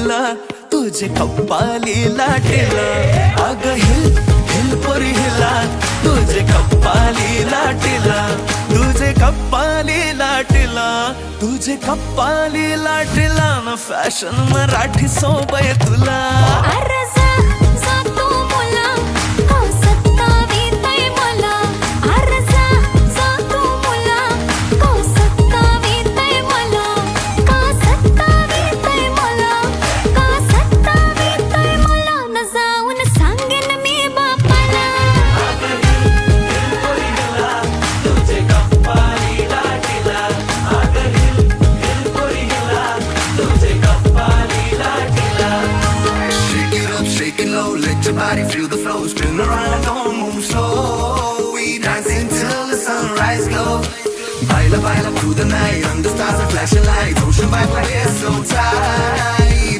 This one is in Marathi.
लाटेला तुझे कप्पाली लाटेला अग हिल हिल पोरी हिला तुझे कप्पाली लाटेला तुझे कप्पाली लाटेला तुझे कप्पाली लाटेला ना फॅशन मराठी सोबय तुला अरे जा तू मुला का सत्तावीतय मला अरे जा तू मुला का सत्तावीतय मला का सत्तावीतय मला का सत्तावीतय मला न जाऊन सांगेन मी बापाला तुझे कप्पाली लाटेला अग हिल हिल पोरी हिला तुझे कप्पाली लाटेला Shake it up, shake it low, let your body feel the flow. Spin around, don't move slow. We dancing till the sunrise glow. Baila, baila through the night, under stars and flashing lights. Ocean vibe, my hair so tight.